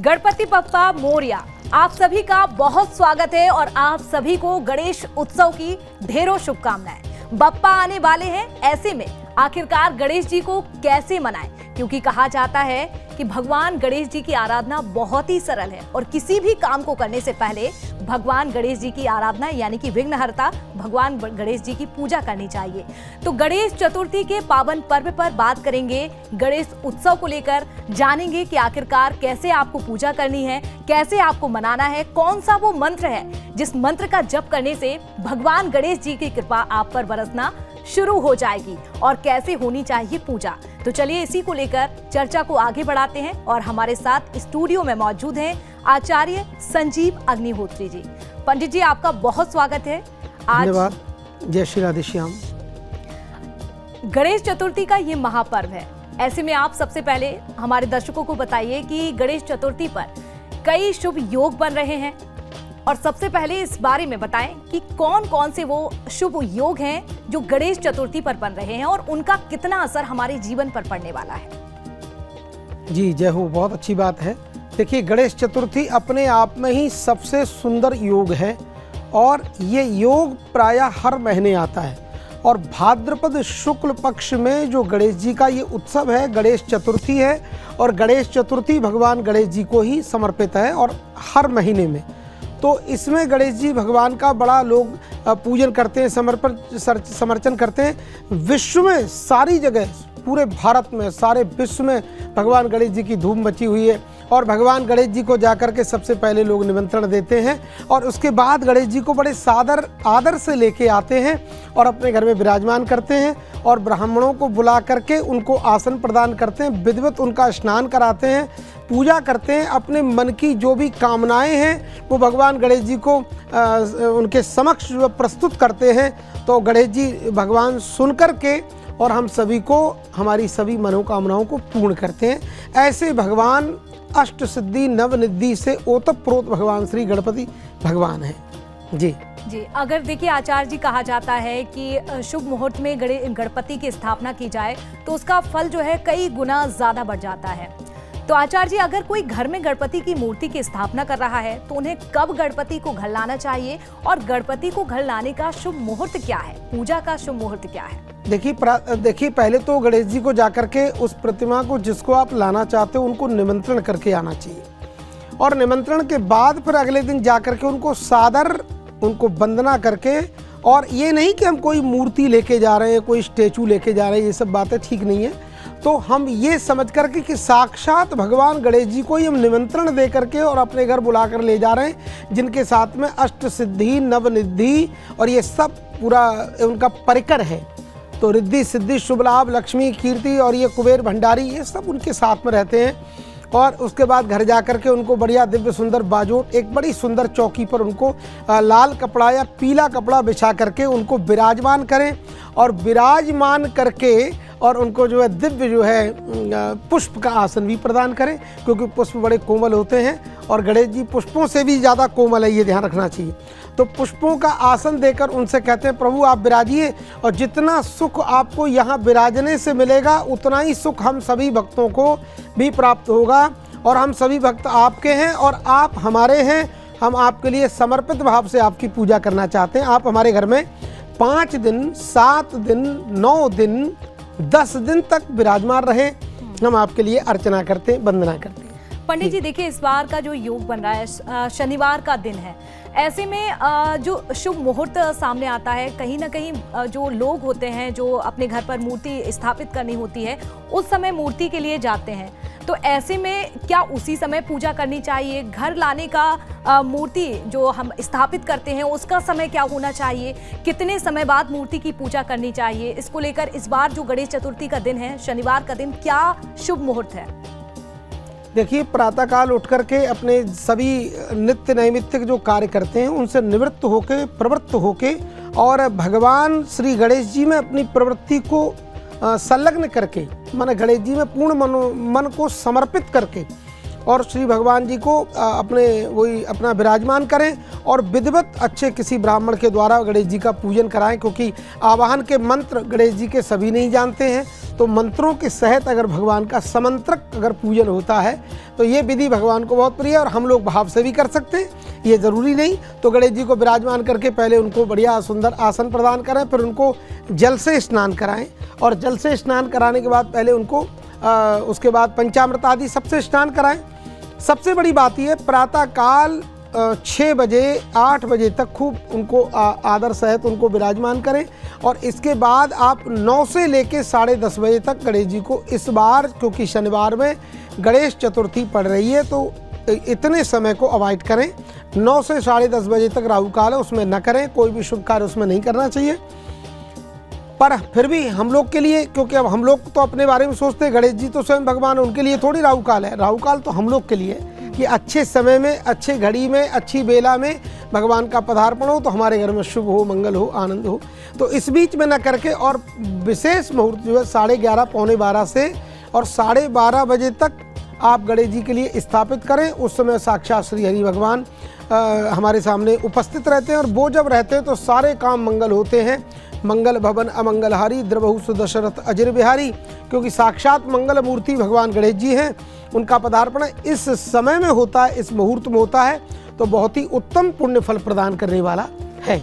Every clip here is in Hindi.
गणपति बप्पा मोरया, आप सभी का बहुत स्वागत है और आप सभी को गणेश उत्सव की ढेरों शुभकामनाएं। बप्पा आने वाले हैं, ऐसे में आखिरकार गणेश जी को कैसे मनाएं? क्योंकि कहा जाता है कि भगवान गणेश जी की आराधना बहुत ही सरल है और किसी भी काम को करने से पहले भगवान गणेश जी की आराधना यानी कि विघ्नहर्ता भगवान गणेश जी की पूजा करनी चाहिए। तो गणेश चतुर्थी के पावन पर्व पर बात करेंगे, गणेश उत्सव को लेकर जानेंगे कि आखिरकार कैसे आपको पूजा करनी है, कैसे आपको मनाना है, कौन सा वो मंत्र है जिस मंत्र का जप करने से भगवान गणेश जी की कृपा आप पर बरसना शुरू हो जाएगी और कैसे होनी चाहिए पूजा। तो चलिए इसी को लेकर चर्चा को आगे बढ़ाते हैं और हमारे साथ स्टूडियो में मौजूद हैं आचार्य संजीव अग्निहोत्री जी। पंडित जी, आपका बहुत स्वागत है। धन्यवाद। जय श्री राधे श्याम। गणेश चतुर्थी का ये महापर्व है, ऐसे में आप सबसे पहले हमारे दर्शकों को बताइए कि गणेश चतुर्थी पर कई शुभ योग बन रहे हैं और सबसे पहले इस बारे में बताएं कि कौन कौन से वो शुभ योग हैं जो गणेश चतुर्थी पर बन रहे हैं और उनका कितना असर हमारे जीवन पर पड़ने वाला है। जी जय हो, बहुत अच्छी बात है। देखिए, गणेश चतुर्थी अपने आप में ही सबसे सुंदर योग है और ये योग प्रायः हर महीने आता है और भाद्रपद शुक्ल पक्ष में जो गणेश जी का ये उत्सव है, गणेश चतुर्थी है और गणेश चतुर्थी भगवान गणेश जी को ही समर्पित है और हर महीने में। तो इसमें गणेश जी भगवान का बड़ा लोग पूजन करते हैं, समर्चन करते हैं। विश्व में सारी जगह, पूरे भारत में, सारे विश्व में भगवान गणेश जी की धूम मची हुई है और भगवान गणेश जी को जाकर के सबसे पहले लोग निमंत्रण देते हैं और उसके बाद गणेश जी को बड़े सादर आदर से लेके आते हैं और अपने घर में विराजमान करते हैं और ब्राह्मणों को बुला करके उनको आसन प्रदान करते हैं, विधिवत उनका स्नान कराते हैं, पूजा करते हैं। अपने मन की जो भी कामनाएं हैं वो भगवान गणेश जी को उनके समक्ष प्रस्तुत करते हैं। तो गणेश जी भगवान सुन कर के और हम सभी को, हमारी सभी मनोकामनाओं को पूर्ण करते हैं। ऐसे भगवान अष्ट सिद्धि नवनिधि से ओतप्रोत भगवान श्री गणपति भगवान हैं। जी जी, अगर देखिए आचार्य जी, कहा जाता है कि शुभ मुहूर्त में गणपति की स्थापना की जाए तो उसका फल जो है कई गुना ज्यादा बढ़ जाता है। तो आचार्य जी, अगर कोई घर में गणपति की मूर्ति की स्थापना कर रहा है तो उन्हें कब गणपति को घर लाना चाहिए और गणपति को घर लाने का शुभ मुहूर्त क्या है, पूजा का शुभ मुहूर्त क्या है? देखिए पहले तो गणेश जी को जाकर के उस प्रतिमा को जिसको आप लाना चाहते हो उनको निमंत्रण करके आना चाहिए और निमंत्रण के बाद फिर अगले दिन जाकर के उनको सादर उनको वंदना करके, और ये नहीं कि हम कोई मूर्ति लेके जा रहे हैं, कोई स्टेचू लेके जा रहे हैं, ये सब बातें ठीक नहीं है। तो हम ये समझ करके कि साक्षात भगवान गणेश जी को ही हम निमंत्रण दे करके और अपने घर बुला कर ले जा रहे हैं, जिनके साथ में अष्ट सिद्धि नवनिधि और ये सब पूरा उनका परिकर है। तो रिद्धि सिद्धि शुभ लाभ लक्ष्मी कीर्ति और ये कुबेर भंडारी, ये सब उनके साथ में रहते हैं। और उसके बाद घर जा कर के उनको बढ़िया दिव्य सुंदर बाजोट, एक बड़ी सुंदर चौकी पर उनको लाल कपड़ा या पीला कपड़ा बिछा करके उनको विराजमान करें और विराजमान करके और उनको जो है दिव्य जो है पुष्प का आसन भी प्रदान करें, क्योंकि पुष्प बड़े कोमल होते हैं और गणेश जी पुष्पों से भी ज़्यादा कोमल है, ये ध्यान रखना चाहिए। तो पुष्पों का आसन देकर उनसे कहते हैं, प्रभु आप विराजिए और जितना सुख आपको यहाँ विराजने से मिलेगा उतना ही सुख हम सभी भक्तों को भी प्राप्त होगा और हम सभी भक्त आपके हैं और आप हमारे हैं। हम आपके लिए समर्पित भाव से आपकी पूजा करना चाहते हैं। आप हमारे घर में 5 दिन 7 दिन 9 दिन 10 दिन तक विराजमान रहे, हम आपके लिए अर्चना करते हैं, वंदना करते हैं। पंडित जी, देखिए इस बार का जो योग बन रहा है शनिवार का दिन है, ऐसे में जो शुभ मुहूर्त सामने आता है, कहीं ना कहीं जो लोग होते हैं जो अपने घर पर मूर्ति स्थापित करनी होती है उस समय मूर्ति के लिए जाते हैं, तो ऐसे में क्या उसी समय पूजा करनी चाहिए? घर लाने का मूर्ति जो हम स्थापित करते हैं उसका समय क्या होना चाहिए? कितने समय बाद मूर्ति की पूजा करनी चाहिए? इसको लेकर इस बार जो गणेश चतुर्थी का दिन है, शनिवार का दिन, क्या शुभ मुहूर्त है? देखिए, प्रातःकाल उठ करके अपने सभी नित्य नैमित्तिक जो कार्य करते हैं उनसे निवृत्त होके, प्रवृत्त होके और भगवान श्री गणेश जी में अपनी प्रवृत्ति को संलग्न करके, माने गणेश जी में पूर्ण मन को समर्पित करके और श्री भगवान जी को अपना विराजमान करें और विधिवत अच्छे किसी ब्राह्मण के द्वारा गणेश जी का पूजन कराएं, क्योंकि आवाहन के मंत्र गणेश जी के सभी नहीं जानते हैं। तो मंत्रों के सहित अगर भगवान का समंत्रक अगर पूजन होता है तो ये विधि भगवान को बहुत प्रिय है और हम लोग भाव से भी कर सकते हैं, ये ज़रूरी नहीं। तो गणेश जी को विराजमान करके पहले उनको बढ़िया सुंदर आसन प्रदान करें, फिर उनको जल से स्नान कराएं और जल से स्नान कराने के बाद पहले उनको उसके बाद पंचामृत आदि सबसे स्नान कराएं। सबसे बड़ी बात यह प्रातःकाल 6 बजे 8 बजे तक खूब उनको आदर सहित उनको विराजमान करें और इसके बाद आप 9 से लेकर 10:30 बजे तक गणेश जी को, इस बार क्योंकि शनिवार में गणेश चतुर्थी पड़ रही है तो इतने समय को अवॉइड करें। 9 से 10:30 बजे तक राहु काल है, उसमें न करें, कोई भी शुभ कार्य उसमें नहीं करना चाहिए। पर फिर भी हम लोग के लिए, क्योंकि अब हम लोग तो अपने बारे में सोचते हैं, गणेश जी तो स्वयं भगवान है, उनके लिए थोड़ी राहु काल है। राहु काल तो हम लोग के लिए कि अच्छे समय में, अच्छे घड़ी में, अच्छी बेला में भगवान का पदार्पण हो तो हमारे घर में शुभ हो, मंगल हो, आनंद हो। तो इस बीच में न करके और विशेष मुहूर्त जो है 11:30 पौने 12 से और 12:30 बजे तक आप गणेश जी के लिए स्थापित करें। उस समय साक्षात श्री हरि भगवान हमारे सामने उपस्थित रहते हैं और वो जब रहते हैं तो सारे काम मंगल होते हैं। मंगल भवन अमंगलहारी द्रवहु सुदशरथ अजर बिहारी, क्योंकि साक्षात मंगल मूर्ति भगवान गणेश जी हैं। उनका पदार्पण इस समय में होता है, इस मुहूर्त में होता है, तो बहुत ही उत्तम पुण्य फल प्रदान करने वाला है।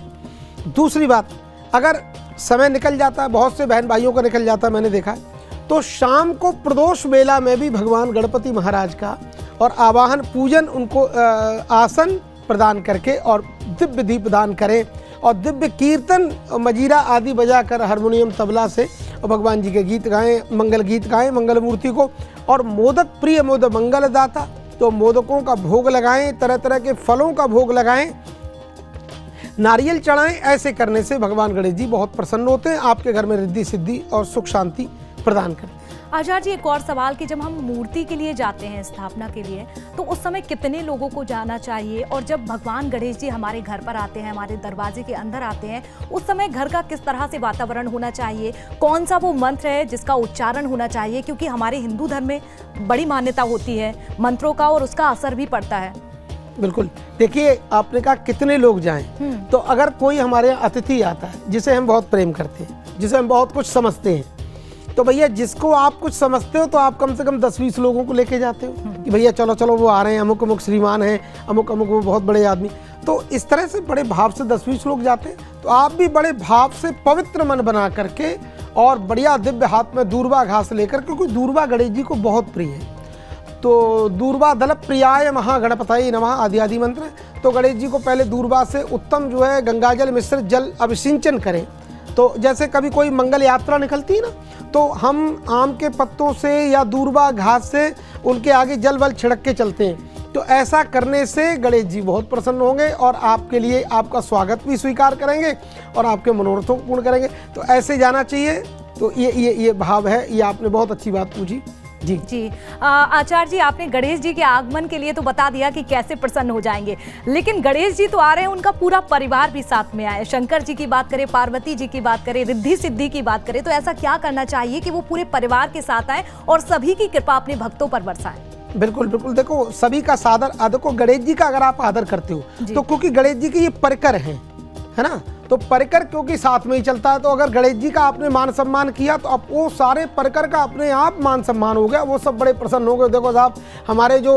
दूसरी बात, अगर समय निकल जाता है, बहुत से बहन भाइयों का निकल जाता है, मैंने देखा है, तो शाम को प्रदोष बेला में भी भगवान गणपति महाराज का और आवाहन पूजन उनको आसन प्रदान करके और दिव्य दीप दान करें और दिव्य कीर्तन मजीरा आदि बजाकर हारमोनियम तबला से और भगवान जी के गीत गाएं, मंगल गीत गाएं मंगल मूर्ति को। और मोदक प्रिय मोदक मंगल दाता, तो मोदकों का भोग लगाएं, तरह तरह के फलों का भोग लगाएं, नारियल चढ़ाएं। ऐसे करने से भगवान गणेश जी बहुत प्रसन्न होते हैं, आपके घर में रिद्धि सिद्धि और सुख शांति प्रदान करते हैं। आचार्य जी, एक और सवाल कि जब हम मूर्ति के लिए जाते हैं स्थापना के लिए, तो उस समय कितने लोगों को जाना चाहिए? और जब भगवान गणेश जी हमारे घर पर आते हैं, हमारे दरवाजे के अंदर आते हैं, उस समय घर का किस तरह से वातावरण होना चाहिए? कौन सा वो मंत्र है जिसका उच्चारण होना चाहिए? क्योंकि हमारे हिंदू धर्म में बड़ी मान्यता होती है मंत्रों का और उसका असर भी पड़ता है। बिल्कुल, देखिए आपने कहा कितने लोग जाएं, तो अगर कोई हमारे यहाँ अतिथि आता है जिसे हम बहुत प्रेम करते हैं, जिसे हम बहुत कुछ समझते हैं, तो भैया जिसको आप कुछ समझते हो तो आप कम से कम 10-20 लोगों को लेके जाते हो कि भैया चलो चलो वो आ रहे हैं, अमुक अमुक श्रीमान हैं, अमुक अमुक वो बहुत बड़े आदमी। तो इस तरह से बड़े भाव से 10-20 लोग जाते हैं। तो आप भी बड़े भाव से पवित्र मन बना करके और बढ़िया दिव्य हाथ में दूर्वा घास लेकर, क्योंकि दूर्वा गणेश जी को बहुत प्रिय है, तो दूर्वा दल प्रियाय महागणपतये नमः आदि आदि मंत्र है। तो गणेश जी को पहले दूर्वा से उत्तम जो है गंगाजल मिश्रित जल अभिषिंचन करें। तो जैसे कभी कोई मंगल यात्रा निकलती है ना, तो हम आम के पत्तों से या दूर्वा घास से उनके आगे जल वल छिड़क के चलते हैं। तो ऐसा करने से गणेश जी बहुत प्रसन्न होंगे और आपके लिए आपका स्वागत भी स्वीकार करेंगे और आपके मनोरथों को पूर्ण करेंगे। तो ऐसे जाना चाहिए। तो ये भाव है, ये आपने बहुत अच्छी बात पूछी। जी जी आचार्य जी, आपने गणेश जी के आगमन के लिए तो बता दिया कि कैसे प्रसन्न हो जाएंगे, लेकिन गणेश जी तो आ रहे हैं, उनका पूरा परिवार भी साथ में आए। शंकर जी की बात करें, पार्वती जी की बात करें, रिद्धि सिद्धि की बात करें, तो ऐसा क्या करना चाहिए कि वो पूरे परिवार के साथ आए और सभी की कृपा अपने भक्तों पर बरसाएं? बिल्कुल बिल्कुल, देखो सभी का सादर, देखो गणेश जी का अगर आप आदर करते हो तो क्योंकि गणेश जी के ये परिकर हैं, है ना, तो परिकर क्योंकि साथ में ही चलता है, तो अगर गणेश जी का आपने मान सम्मान किया तो अब वो सारे परिकर का अपने आप मान सम्मान हो गया, वो सब बड़े प्रसन्न हो गए। देखो साहब, हमारे जो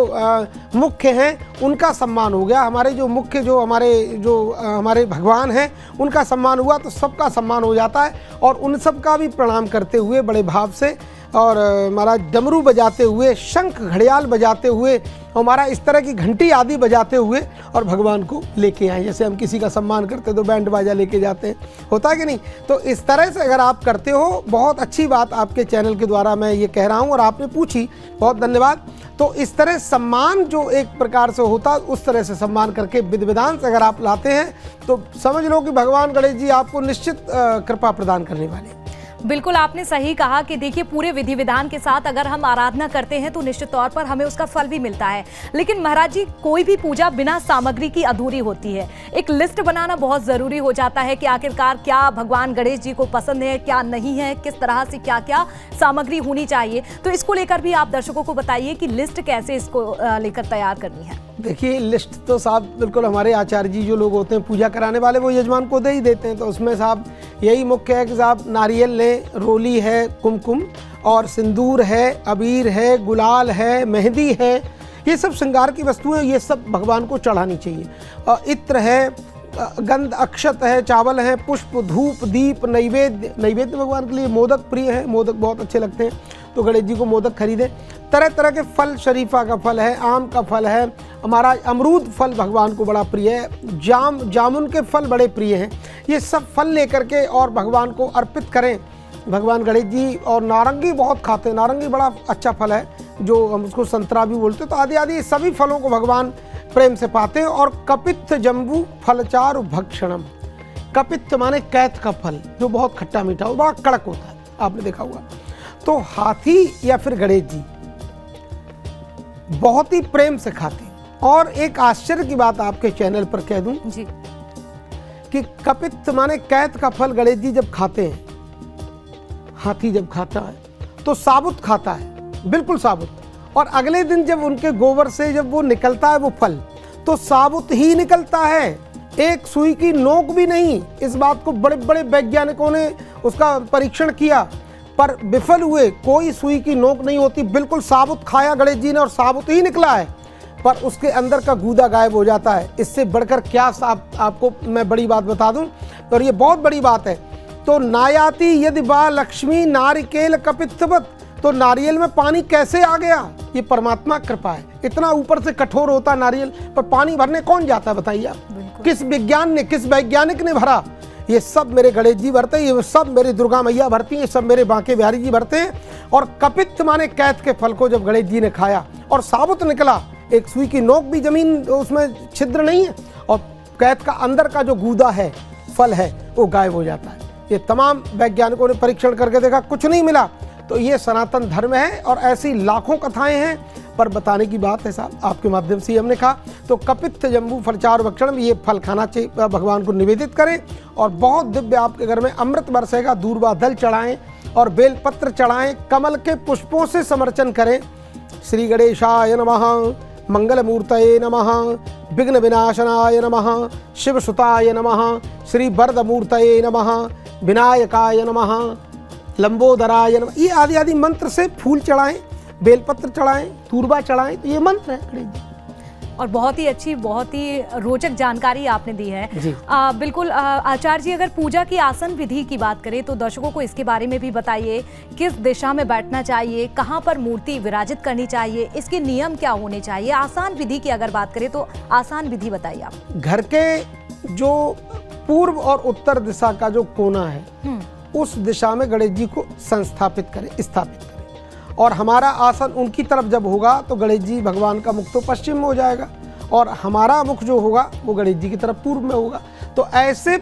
मुख्य हैं उनका सम्मान हो गया, हमारे जो मुख्य जो हमारे भगवान हैं उनका सम्मान हुआ, तो सबका सम्मान हो जाता है। और उन सब का भी प्रणाम करते हुए बड़े भाव से और महाराज डमरू बजाते हुए, शंख घड़ियाल बजाते हुए, हमारा इस तरह की घंटी आदि बजाते हुए और भगवान को लेके आए। जैसे हम किसी का सम्मान करते तो बैंड बाजा लेके जाते हैं, होता है कि नहीं? तो इस तरह से अगर आप करते हो, बहुत अच्छी बात आपके चैनल के द्वारा मैं ये कह रहा हूँ और आपने पूछी, बहुत धन्यवाद। तो इस तरह सम्मान जो एक प्रकार से होता है, उस तरह से सम्मान करके विधि विधान से अगर आप लाते हैं तो समझ लो कि भगवान गणेश जी आपको निश्चित कृपा प्रदान करने वाले। बिल्कुल आपने सही कहा कि देखिए पूरे विधि विधान के साथ अगर हम आराधना करते हैं तो निश्चित तौर पर हमें उसका फल भी मिलता है। लेकिन महाराज जी, कोई भी पूजा बिना सामग्री की अधूरी होती है। एक लिस्ट बनाना बहुत जरूरी हो जाता है कि आखिरकार क्या भगवान गणेश जी को पसंद है, क्या नहीं है, किस तरह से क्या क्या सामग्री होनी चाहिए। तो इसको लेकर भी आप दर्शकों को बताइए कि लिस्ट कैसे इसको लेकर तैयार करनी है। देखिए, लिस्ट तो साहब बिल्कुल हमारे आचार्य जी जो लोग होते हैं पूजा कराने वाले, वो यजमान को दे ही देते हैं। तो उसमें साहब यही मुख्य है कि साहब नारियल लें, रोली है, कुमकुम और सिंदूर है, अबीर है, गुलाल है, मेहंदी है, ये सब श्रृंगार की वस्तुएं, ये सब भगवान को चढ़ानी चाहिए। और इत्र है, गंध अक्षत है, चावल है, पुष्प, धूप, दीप, नैवेद्य भगवान के लिए मोदक प्रिय है, मोदक बहुत अच्छे लगते हैं, तो गणेश जी को मोदक खरीदें। तरह तरह के फल, शरीफा का फल है, आम का फल है, हमारा अमरूद फल भगवान को बड़ा प्रिय है, जामुन के फल बड़े प्रिय हैं। ये सब फल लेकर के और भगवान को अर्पित करें। भगवान गणेश जी और नारंगी बहुत खाते हैं, नारंगी बड़ा अच्छा फल है, जो हम उसको संतरा भी बोलते हैं। तो आदि आदि सभी फलों को भगवान प्रेम से पाते हैं। और कपित्थ जम्बू फलचारु भक्षणम, कपित्थ माने कैथ का फल, जो बहुत खट्टा मीठा हो, बड़ा कड़क होता है, आपने देखा होगा। तो हाथी या फिर गणेश जी बहुत ही प्रेम से खाते हैं। और एक आश्चर्य की बात आपके चैनल पर कह दूं जी कि कपित्थ माने कैथ का फल गणेश जी जब खाते हैं, हाथी जब खाता है तो साबुत खाता है, बिल्कुल साबुत। और अगले दिन जब उनके गोबर से जब वो निकलता है वो फल, तो साबुत ही निकलता है, एक सुई की नोक भी नहीं। इस बात को बड़े बड़े वैज्ञानिकों ने उसका परीक्षण किया, पर विफल हुए। कोई सुई की नोक नहीं होती, बिल्कुल साबुत खाया गणेश जी ने और साबुत ही निकला है, पर उसके अंदर का गूदा गायब हो जाता है। इससे बढ़कर क्या आपको मैं बड़ी बात बता दूं, और ये बहुत बड़ी बात है। तो नायाति यदि बा लक्ष्मी नारिकेल कपित्थवत, तो नारियल में पानी कैसे आ गया? ये परमात्मा कृपा है। इतना ऊपर से कठोर होता नारियल, पर पानी भरने कौन जाता है बताइए आप? किस विज्ञान ने, किस वैज्ञानिक ने भरा? ये सब मेरे गणेश जी भरते हैं, ये सब मेरी दुर्गा मैया भरती हैं, ये सब मेरे बांके बिहारी जी भरते हैं। और कपित्थ माने कैथ के फल को जब गणेश जी ने खाया और साबुत निकला, एक सुई की नोक भी जमीन उसमें छिद्र नहीं है, और कैथ का अंदर का जो गूदा है, फल है, वो गायब हो जाता है। ये तमाम वैज्ञानिकों ने परीक्षण करके देखा, कुछ नहीं मिला। तो ये सनातन धर्म है और ऐसी लाखों कथाएं हैं, पर बताने की बात है साहब, आपके माध्यम से हमने कहा। तो कपित्थ जम्बू फलचारु भक्षणम, ये फल खाना चाहिए, भगवान को निवेदित करें। और बहुत दिव्य आपके घर में अमृत बरसेगा, दूर्वा दल चढ़ाएं और बेलपत्र चढ़ाएं, कमल के पुष्पों से समर्चन करें। श्री गणेशाय नमः, मंगलमूर्तये नमः, विघ्न विनाशनाय नमः, शिवसुताय नमः, श्री वरदमूर्तये नमः, विनायकाय नमः, लंबोदराय नमः, ये आदि आदि मंत्र से फूल चढ़ाएं, बेलपत्र चढ़ाएं, दूर्वा चढ़ाएं। तो ये मंत्र है गणेश जी। और बहुत ही अच्छी, बहुत ही रोचक जानकारी आपने दी है जी। बिल्कुल आचार्य जी, अगर पूजा की आसन विधि की बात करें तो दर्शकों को इसके बारे में भी बताइए। किस दिशा में बैठना चाहिए, कहाँ पर मूर्ति विराजित करनी चाहिए, इसके नियम क्या होने चाहिए? आसान विधि की अगर बात करें तो आसान विधि बताइए आप। घर के जो पूर्व और उत्तर दिशा का जो कोना है, उस दिशा में गणेश जी को स्थापित करें। और हमारा आसन उनकी तरफ जब होगा तो गणेश जी भगवान का मुख तो पश्चिम में हो जाएगा, और हमारा मुख जो होगा वो गणेश जी की तरफ पूर्व में होगा। तो ऐसे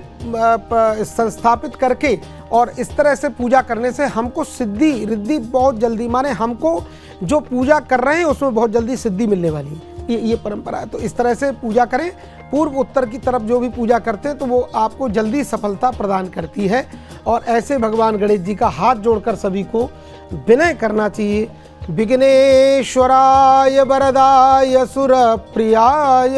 संस्थापित करके और इस तरह से पूजा करने से हमको सिद्धि रिद्धि बहुत जल्दी, माने हमको जो पूजा कर रहे हैं उसमें बहुत जल्दी सिद्धि मिलने वाली है। ये परंपरा है। तो इस तरह से पूजा करें। पूर्व उत्तर की तरफ जो भी पूजा करते हैं तो वो आपको जल्दी सफलता प्रदान करती है। और ऐसे भगवान गणेश जी का हाथ जोड़कर सभी को विनय करना चाहिए। विघ्नेश्वराय वरदाय सुरप्रियाय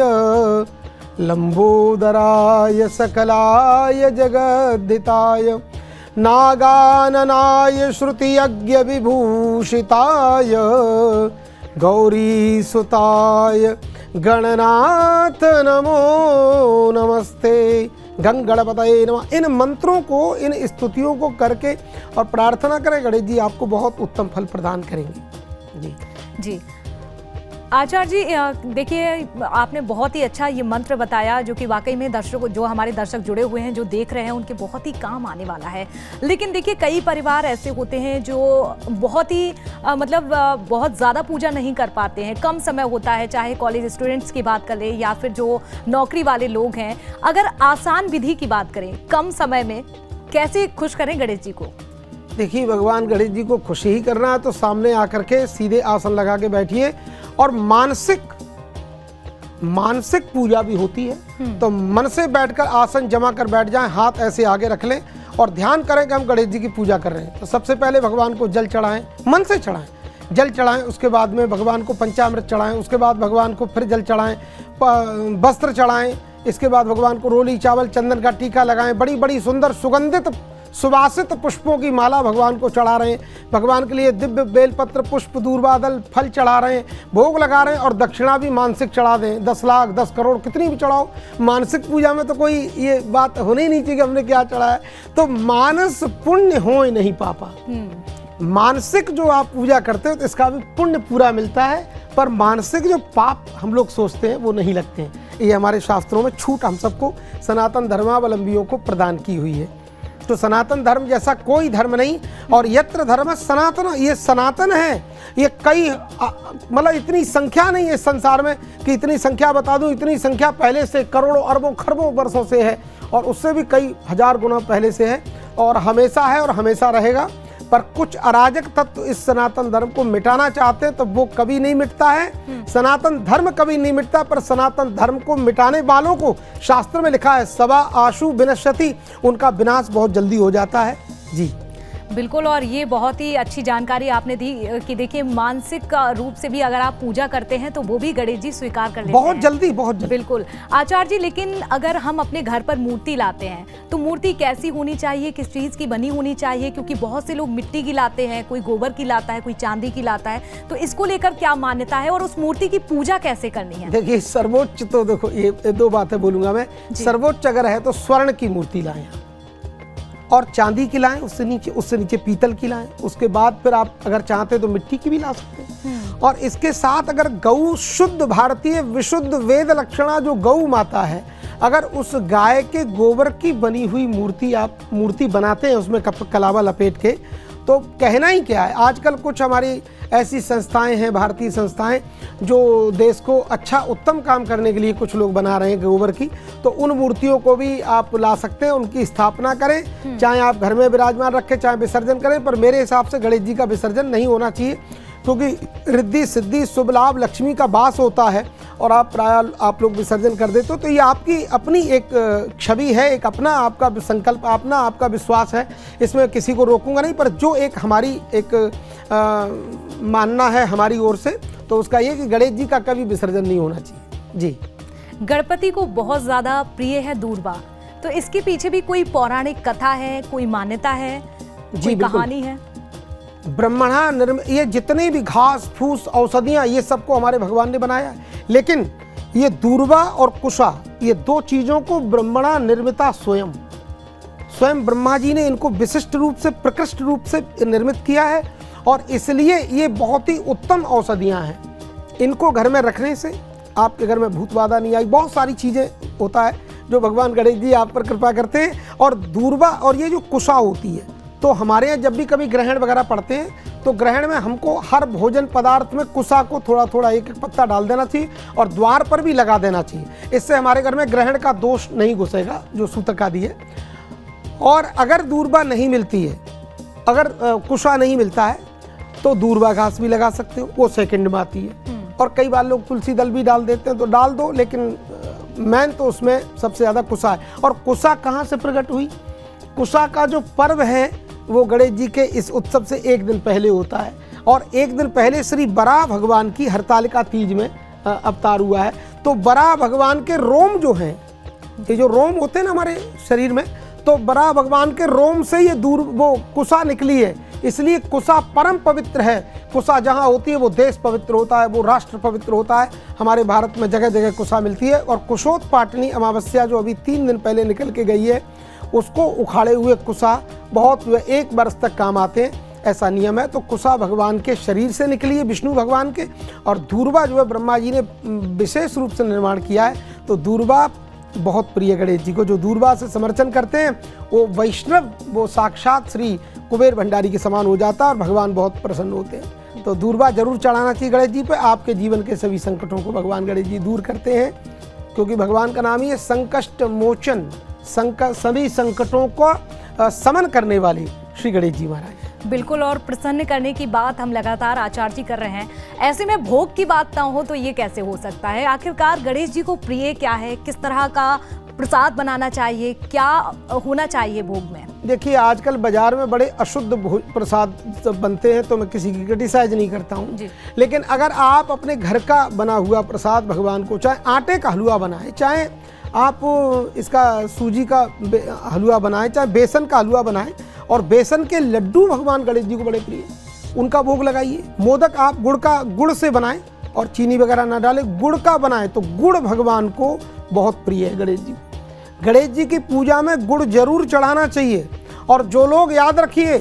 लंबोदराय सकलाय जगद्धिताय नागाननाय श्रुतियज्ञ विभूषिताय गौरी सुताय गणनाथ नमो नमस्ते गंगणपतये नमः। इन मंत्रों को, इन स्तुतियों को करके और प्रार्थना करें, गणेश जी आपको बहुत उत्तम फल प्रदान करेंगे। जी जी आचार्य जी, देखिए आपने बहुत ही अच्छा ये मंत्र बताया, जो कि वाकई में दर्शकों, जो हमारे दर्शक जुड़े हुए हैं, जो देख रहे हैं, उनके बहुत ही काम आने वाला है। लेकिन देखिए कई परिवार ऐसे होते हैं जो बहुत ही बहुत ज़्यादा पूजा नहीं कर पाते हैं, कम समय होता है, चाहे कॉलेज स्टूडेंट्स की बात करें या फिर जो नौकरी वाले लोग हैं। अगर आसान विधि की बात करें, कम समय में कैसे खुश करें गणेश जी को? देखिए, भगवान गणेश जी को खुशी ही करना है तो सामने आकर के सीधे आसन लगा के बैठिए। और मानसिक पूजा भी होती है, तो मन से बैठकर आसन जमा कर बैठ जाएं, हाथ ऐसे आगे रख लें और ध्यान करें कि हम गणेश जी की पूजा कर रहे हैं। तो सबसे पहले भगवान को जल चढ़ाएं, मन से चढ़ाएं, जल चढ़ाएं, उसके बाद में भगवान को पंचामृत चढ़ाएं, उसके बाद भगवान को फिर जल चढ़ाएं, वस्त्र चढ़ाएं, इसके बाद भगवान को रोली चावल चंदन का टीका लगाएं, बड़ी बड़ी सुंदर सुगंधित सुवासित पुष्पों की माला भगवान को चढ़ा रहे हैं, भगवान के लिए दिव्य बेलपत्र पुष्प दूर्वादल फल चढ़ा रहे हैं, भोग लगा रहे हैं। और दक्षिणा भी मानसिक चढ़ा दें, 10 लाख 10 करोड़ कितनी भी चढ़ाओ। मानसिक पूजा में तो कोई ये बात होनी नहीं चाहिए कि हमने क्या चढ़ाया। तो मानस पुण्य हो नहीं पापा। मानसिक जो आप पूजा करते हो तो इसका भी पुण्य पूरा मिलता है, पर मानसिक जो पाप हम लोग सोचते हैं वो नहीं लगते हैं। ये हमारे शास्त्रों में छूट हम सबको सनातन धर्मावलंबियों को प्रदान की हुई है। तो सनातन धर्म जैसा कोई धर्म नहीं। और यत्र धर्म सनातन, ये सनातन है। ये कई मतलब इतनी संख्या नहीं है इस संसार में कि इतनी संख्या बता दूं। इतनी संख्या पहले से करोड़ों अरबों खरबों वर्षों से है, और उससे भी कई हजार गुना पहले से है, और हमेशा है और हमेशा रहेगा। पर कुछ अराजक तत्व इस सनातन धर्म को मिटाना चाहते हैं, तो वो कभी नहीं मिटता है। सनातन धर्म कभी नहीं मिटता, पर सनातन धर्म को मिटाने वालों को शास्त्र में लिखा है सवा आशु विनश्यति, उनका विनाश बहुत जल्दी हो जाता है। जी बिल्कुल। और ये बहुत ही अच्छी जानकारी आपने दी कि देखिए मानसिक रूप से भी अगर आप पूजा करते हैं तो वो भी गणेश जी स्वीकार कर लेते हैं बहुत जल्दी। बिल्कुल आचार्य जी, लेकिन अगर हम अपने घर पर मूर्ति लाते हैं तो मूर्ति कैसी होनी चाहिए, किस चीज़ की बनी होनी चाहिए? क्योंकि बहुत से लोग मिट्टी की लाते हैं, कोई गोबर की लाता है, कोई चांदी की लाता है, तो इसको लेकर क्या मान्यता है और उस मूर्ति की पूजा कैसे करनी है? देखिए, सर्वोच्च तो देखो, ये 2 बातें बोलूंगा मैं। सर्वोच्च अगर है तो स्वर्ण की मूर्ति लाएं और चांदी की लाएं, उससे नीचे पीतल की लाएं। उसके बाद फिर आप अगर चाहते तो मिट्टी की भी ला सकते हैं। और इसके साथ अगर गौ, शुद्ध भारतीय विशुद्ध वेद लक्षणा जो गौ माता है, अगर उस गाय के गोबर की बनी हुई मूर्ति बनाते हैं उसमें कलावा लपेट के, तो कहना ही क्या है। आजकल कुछ हमारी ऐसी संस्थाएं हैं, भारतीय संस्थाएं, जो देश को अच्छा उत्तम काम करने के लिए कुछ लोग बना रहे हैं गोबर की, तो उन मूर्तियों को भी आप ला सकते हैं, उनकी स्थापना करें, चाहे आप घर में विराजमान रखें, चाहे विसर्जन करें। पर मेरे हिसाब से गणेश जी का विसर्जन नहीं होना चाहिए, क्योंकि रिद्धि सिद्धि शुभ लाभ लक्ष्मी का वास होता है, और आप लोग विसर्जन कर देते हो तो ये आपकी अपनी एक छवि है, एक अपना आपका संकल्प, अपना आपका विश्वास है, इसमें किसी को रोकूंगा नहीं। पर जो एक हमारी एक मानना है हमारी ओर से, तो उसका ये कि गणेश जी का कभी विसर्जन नहीं होना चाहिए। जी, गणपति को बहुत ज़्यादा प्रिय है दूर्वा, तो इसके पीछे भी कोई पौराणिक कथा है, कोई मान्यता है, कोई कहानी है? ब्रह्मणा निर्मित ये जितने भी घास फूस औषधियाँ, ये सबको हमारे भगवान ने बनाया है। लेकिन ये दूर्वा और कुशा, ये 2 चीज़ों को ब्रह्मणा निर्मिता स्वयं ब्रह्मा जी ने इनको विशिष्ट रूप से, प्रकृष्ट रूप से निर्मित किया है। और इसलिए ये बहुत ही उत्तम औषधियाँ हैं। इनको घर में रखने से आपके घर में भूत बाधा नहीं आई। बहुत सारी चीज़ें होता है जो भगवान गणेश जी आप पर कृपा करते हैं। और दूर्वा और ये जो कुशा होती है, तो हमारे यहाँ जब भी कभी ग्रहण वगैरह पड़ते हैं तो ग्रहण में हमको हर भोजन पदार्थ में कुशा को थोड़ा थोड़ा एक पत्ता डाल देना चाहिए और द्वार पर भी लगा देना चाहिए। इससे हमारे घर में ग्रहण का दोष नहीं घुसेगा, जो सूतक आदि है। और अगर दूर्वा नहीं मिलती है, अगर कुशा नहीं मिलता है, तो दूर्वा घास भी लगा सकते हो, वो सेकंड में आती है। और कई बार लोग तुलसी दल भी डाल देते हैं, तो डाल दो, लेकिन मैन तो उसमें सबसे ज़्यादा कुशा है। और कुशा कहाँ से प्रकट हुई? कुशा का जो पर्व है वो गणेश जी के इस उत्सव से 1 दिन पहले होता है। और 1 दिन पहले श्री बराह भगवान की हरतालिका तीज में अवतार हुआ है। तो बराह भगवान के रोम जो हैं, ये जो रोम होते हैं ना हमारे शरीर में, तो बराह भगवान के रोम से ये वो कुशा निकली है। इसलिए कुशा परम पवित्र है। कुशा जहाँ होती है वो देश पवित्र होता है, वो राष्ट्र पवित्र होता है। हमारे भारत में जगह जगह कुशा मिलती है। और कुशोत्पाटनी अमावस्या जो अभी 3 दिन पहले निकल के गई है, उसको उखाड़े हुए कुशा बहुत 1 वर्ष तक काम आते हैं, ऐसा नियम है। तो कुशा भगवान के शरीर से निकली है, विष्णु भगवान के। और दूर्वा जो है ब्रह्मा जी ने विशेष रूप से निर्माण किया है। तो दूर्वा बहुत प्रिय गणेश जी को। जो दूर्वा से समर्चन करते हैं वो वैष्णव, वो साक्षात श्री कुबेर भंडारी के समान हो जाता है और भगवान बहुत प्रसन्न होते हैं। तो दूर्वा जरूर चढ़ाना चाहिए गणेश जी पे। आपके जीवन के सभी संकटों को भगवान गणेश जी दूर करते हैं, क्योंकि भगवान का नाम ही है संकष्ट मोचन, सभी संकटों को समन करने वाले श्री गणेश जी महाराज। बिल्कुल, और प्रसन्न करने की बात हम लगातार आचार्य जी कर रहे हैं, ऐसे में भोग की बात ना हो तो ये कैसे हो सकता है? आखिरकार गणेश जी को प्रिय क्या है, किस तरह का प्रसाद बनाना चाहिए, क्या होना चाहिए भोग में? देखिए, आजकल बाजार में बड़े अशुद्ध प्रसाद बनते हैं, तो मैं किसी की क्रिटिसाइज नहीं करता हूँ, लेकिन अगर आप अपने घर का बना हुआ प्रसाद भगवान को, चाहे आटे का हलवा बनाएं, चाहे आप इसका सूजी का हलवा बनाएं, चाहे बेसन का हलवा बनाएं, और बेसन के लड्डू भगवान गणेश जी को बड़े प्रिय, उनका भोग लगाइए। मोदक आप गुड़ से बनाएं और चीनी वगैरह ना डालें, गुड़ का बनाएं तो गुड़ भगवान को बहुत प्रिय है गणेश जी। गणेश जी की पूजा में गुड़ जरूर चढ़ाना चाहिए। और जो लोग, याद रखिए,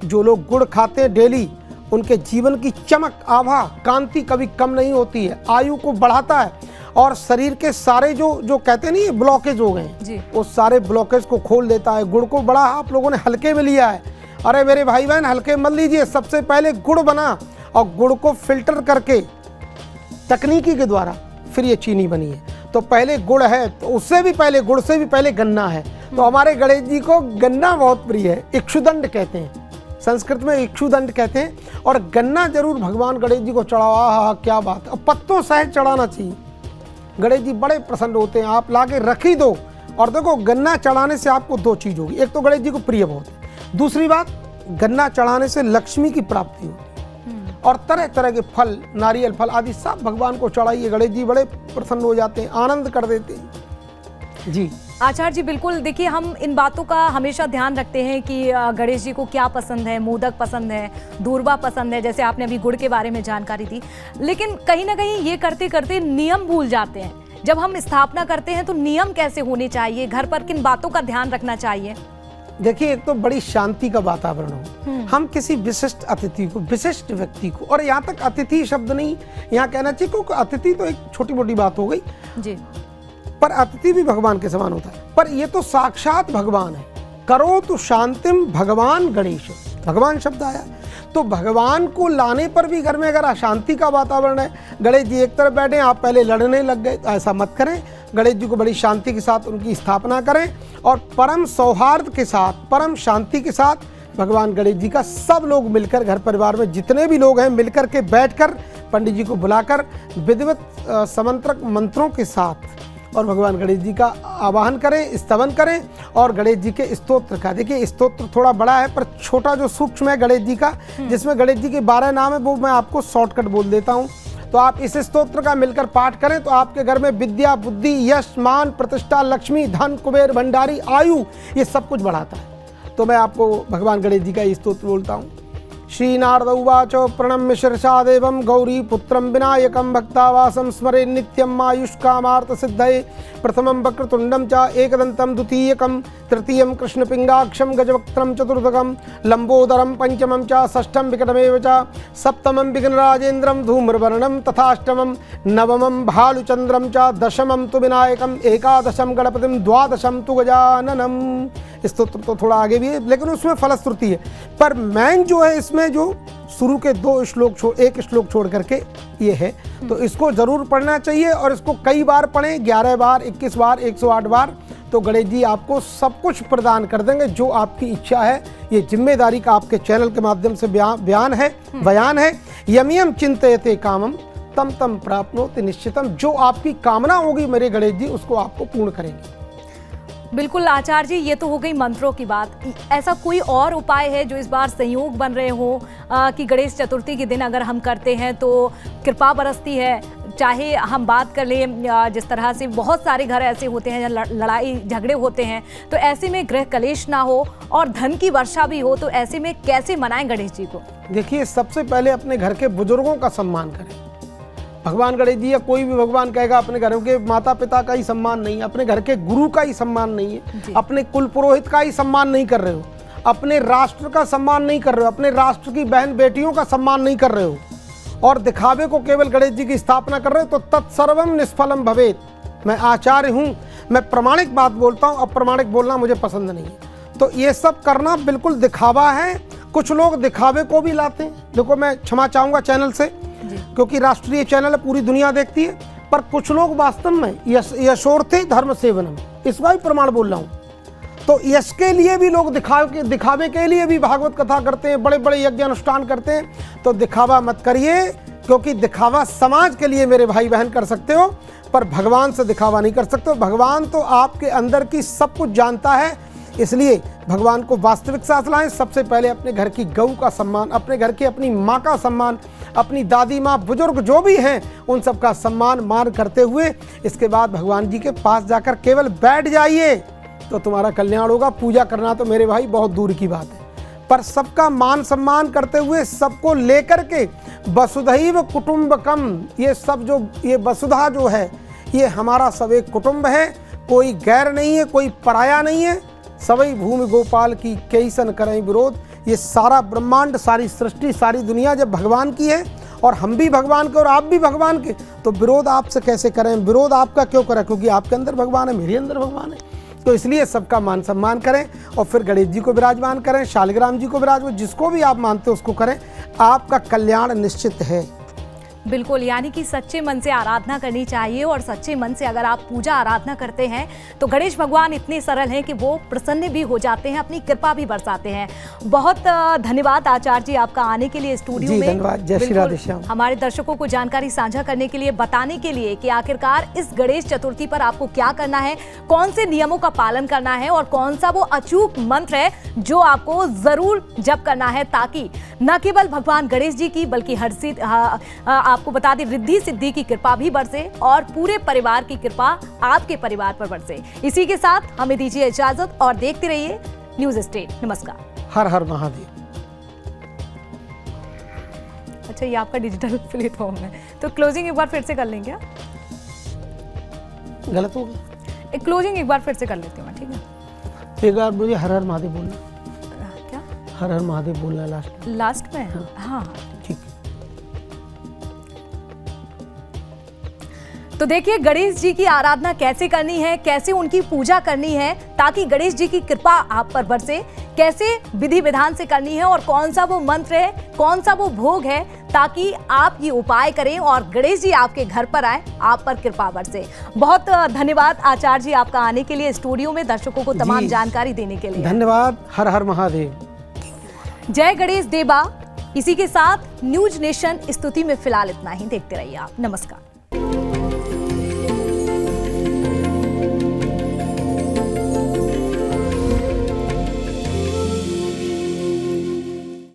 जो लोग गुड़ खाते हैं डेली, उनके जीवन की चमक, आभा, कांति कभी कम नहीं होती है, आयु को बढ़ाता है और शरीर के सारे जो कहते नहीं ब्लॉकेज हो गए हैं, वो सारे ब्लॉकेज को खोल देता है। गुड़ को बड़ा आप लोगों ने हल्के में लिया है, अरे मेरे भाई बहन हल्के मत लीजिए। सबसे पहले गुड़ बना और गुड़ को फिल्टर करके तकनीकी के द्वारा फिर ये चीनी बनी है। तो पहले गुड़ है, तो उससे भी पहले, गुड़ से भी पहले गन्ना है। तो हमारे गणेश जी को गन्ना बहुत प्रिय है, इक्षुदंड कहते हैं, संस्कृत में इक्षुदंड कहते हैं। और गन्ना जरूर भगवान गणेश जी को चढ़ाओ, आहा क्या बात है। और पत्तों सहित चढ़ाना चाहिए, गणेश जी बड़े प्रसन्न होते हैं। आप लाके रख ही दो। और देखो, गन्ना चढ़ाने से आपको दो चीज होगी, एक तो गणेश जी को प्रिय बहुत है, दूसरी बात गन्ना चढ़ाने से लक्ष्मी की प्राप्ति होती है। और तरह तरह के फल, नारियल फल आदि सब भगवान को चढ़ाइए, गणेश जी बड़े प्रसन्न हो जाते हैं, आनंद कर देते हैं। जी आचार्य जी, बिल्कुल, देखिए हम इन बातों का हमेशा ध्यान रखते हैं कि गणेश जी को क्या पसंद है, मोदक पसंद है, दूरबा पसंद है, जैसे आपने अभी गुड़ के बारे में जानकारी दी, लेकिन कहीं ना कहीं ये करते करते नियम भूल जाते हैं। जब हम स्थापना करते हैं तो नियम कैसे होने चाहिए, घर पर किन बातों का ध्यान रखना चाहिए? देखिए, एक तो बड़ी शांति का वातावरण हो, हम किसी विशिष्ट अतिथि को, विशिष्ट व्यक्ति को, और यहाँ तक अतिथि शब्द नहीं यहाँ कहना चाहिए, क्योंकि अतिथि तो एक छोटी मोटी बात हो गई जी, पर अतिथि भी भगवान के समान होता है। पर ये तो साक्षात भगवान है। करो तो शांतिम भगवान गणेश, भगवान शब्द आया, तो भगवान को लाने पर भी घर में अगर अशांति का वातावरण है, गणेश जी एक तरफ बैठे, आप पहले लड़ने लग गए, तो ऐसा मत करें। गणेश जी को बड़ी शांति के साथ उनकी स्थापना करें और परम सौहार्द के साथ, परम शांति के साथ भगवान गणेश जी का सब लोग मिलकर, घर परिवार में जितने भी लोग हैं मिलकर के बैठकर, पंडित जी को बुलाकर विधिवत समंत्रक मंत्रों के साथ और भगवान गणेश जी का आवाहन करें, स्तवन करें। और गणेश जी के स्तोत्र का, देखिए स्तोत्र थोड़ा बड़ा है पर छोटा जो सूक्ष्म है गणेश जी का, जिसमें गणेश जी के 12 नाम है, वो मैं आपको शॉर्टकट बोल देता हूँ। तो आप इस स्तोत्र का मिलकर पाठ करें तो आपके घर में विद्या, बुद्धि, यश, मान, प्रतिष्ठा, लक्ष्मी, धन, कुबेर, भंडारी, आयु, ये सब कुछ बढ़ाता है। तो मैं आपको भगवान गणेश जी का ये स्तोत्र बोलता हूँ। श्री नारद उवाच प्रणम्य शिरसा देवं गौरी पुत्रं विनायकं भक्तावासं स्मरे नित्यं आयुष्कामार्थ सिद्धये प्रथमं वक्रतुंडं च एकदन्तं द्वितीयकं तृतीयं कृष्णपिंगाक्षं गजवक्त्रं चतुर्थकं लंबोदरं पंचमं च षष्ठं विकटमेव च सप्तमं विघ्नराजेन्द्रं धूम्रवर्णं तथाष्टमं नवमं भालुचंद्रं च दशमं तु विनायकं एकादशं गणपतिं द्वादशं तु गजाननम्। स्तोत्र तो थोड़ा आगे भी है लेकिन उसमें फलश्रुति है, पर मैन जो है इसमें जो शुरू के 2 श्लोक एक श्लोक छोड़ करके ये है, तो इसको जरूर पढ़ना चाहिए। और इसको कई बार पढ़ें, 11 बार, 21 बार, 108 बार, तो गणेश जी आपको सब कुछ प्रदान कर देंगे जो आपकी इच्छा है। ये जिम्मेदारी का आपके चैनल के माध्यम से बयान है। यम यम चिंतयते कामम तम तम प्राप्नोति निश्चितम, जो आपकी कामना होगी मेरे गणेश जी उसको आपको पूर्ण करेंगे। बिल्कुल आचार्य जी, ये तो हो गई मंत्रों की बात। ऐसा कोई और उपाय है जो इस बार संयोग बन रहे हो कि गणेश चतुर्थी के दिन अगर हम करते हैं तो कृपा बरसती है? चाहे हम बात कर लें, जिस तरह से बहुत सारे घर ऐसे होते हैं जहाँ लड़ाई झगड़े होते हैं, तो ऐसे में गृह कलेश ना हो और धन की वर्षा भी हो, तो ऐसे में कैसे मनाएं गणेश जी को? देखिए, सबसे पहले अपने घर के बुजुर्गों का सम्मान करें। भगवान गणेश जी या कोई भी भगवान कहेगा अपने घर के माता पिता का ही सम्मान नहीं है, अपने घर के गुरु का ही सम्मान नहीं है, अपने कुल पुरोहित का ही सम्मान नहीं कर रहे हो, अपने राष्ट्र का सम्मान नहीं कर रहे हो, अपने राष्ट्र की बहन बेटियों का सम्मान नहीं कर रहे हो और दिखावे को केवल गणेश जी की स्थापना कर रहे हो, तो तत्सर्वम निष्फलम भवेत। मैं आचार्य हूँ, मैं प्रमाणिक बात बोलता हूँ, अप्रमाणिक बोलना मुझे पसंद नहीं है। तो ये सब करना बिल्कुल दिखावा है। कुछ लोग दिखावे को भी लाते हैं। देखो, मैं क्षमा चाहूँगा चैनल से, क्योंकि राष्ट्रीय चैनल है, पूरी दुनिया देखती है, पर कुछ लोग वास्तव में यशोर्थे धर्म सेवनम, इसका भी प्रमाण बोल रहा हूँ। तो इसके लिए भी लोग दिखावे के लिए भी भागवत कथा करते हैं, बड़े बड़े यज्ञ अनुष्ठान करते हैं। तो दिखावा मत करिए, क्योंकि दिखावा समाज के लिए मेरे भाई बहन कर सकते हो, पर भगवान से दिखावा नहीं कर सकते हो। भगवान तो आपके अंदर की सब कुछ जानता है, इसलिए भगवान को वास्तविक साथ लाएं। सबसे पहले अपने घर की गऊ का सम्मान, अपने घर की अपनी माँ का सम्मान, अपनी दादी माँ, बुजुर्ग जो भी हैं उन सब का सम्मान मान करते हुए इसके बाद भगवान जी के पास जाकर केवल बैठ जाइए तो तुम्हारा कल्याण होगा। पूजा करना तो मेरे भाई बहुत दूर की बात है, पर सबका मान सम्मान करते हुए, सबको लेकर के वसुधैव कुटुंबकम, ये सब जो ये वसुधा जो है ये हमारा सब एक कुटुंब है, कोई गैर नहीं है, कोई पराया नहीं है। सवई भूमि गोपाल की कैसन करें विरोध। ये सारा ब्रह्मांड, सारी सृष्टि, सारी दुनिया जब भगवान की है और हम भी भगवान के और आप भी भगवान के, तो विरोध आपसे कैसे करें? विरोध आपका क्यों करें? क्योंकि आपके अंदर भगवान है, मेरे अंदर भगवान है। तो इसलिए सबका मान सम्मान करें और फिर गणेश जी को विराजमान करें, शालिग्राम जी को विराजमान, जिसको भी आप मानते हो उसको करें, आपका कल्याण निश्चित है। बिल्कुल, यानी कि सच्चे मन से आराधना करनी चाहिए और सच्चे मन से अगर आप पूजा आराधना करते हैं तो गणेश भगवान इतने सरल हैं कि वो प्रसन्न भी हो जाते हैं, अपनी कृपा भी बरसाते हैं। बहुत धन्यवाद आचार्य जी आपका आने के लिए स्टूडियो में। धन्यवाद। जय श्री राधे श्याम। हमारे दर्शकों को जानकारी साझा करने के लिए, बताने के लिए कि आखिरकार इस गणेश चतुर्थी पर आपको क्या करना है, कौन से नियमों का पालन करना है और कौन सा वो अचूक मंत्र है जो आपको जरूर जप करना है, ताकि न केवल भगवान गणेश जी की बल्कि हर आपको बता दें रिद्धि सिद्धि की कृपा भी बरसे और पूरे परिवार की कृपा आपके परिवार पर बरसे। इसी के साथ हमें दीजिए इजाजत और देखते रहिए न्यूज स्टेट। नमस्कार। हर हर महादेव। अच्छा, ये आपका डिजिटल प्लेटफॉर्म है तो क्लोजिंग एक बार फिर से कर लेंगे। गलत हो गया, क्लोजिंग एक बार फिर से कर लेती हूँ, ठीक है? एक बार मुझे हर हर महादेव बोलना। क्या हर हर महादेव बोलना लास्ट में? हाँ ठीक। तो देखिए गणेश जी की आराधना कैसे करनी है, कैसे उनकी पूजा करनी है ताकि गणेश जी की कृपा आप पर बरसे, कैसे विधि विधान से करनी है और कौन सा वो मंत्र है, कौन सा वो भोग है, ताकि आप ये उपाय करें और गणेश जी आपके घर पर आए, आप पर कृपा बरसे। बहुत धन्यवाद आचार्य जी आपका आने के लिए स्टूडियो में, दर्शकों को तमाम जानकारी देने के लिए धन्यवाद। हर हर महादेव। जय गणेश देवा। इसी के साथ न्यूज नेशन स्तुति में फिलहाल इतना ही। देखते रहिए आप। नमस्कार।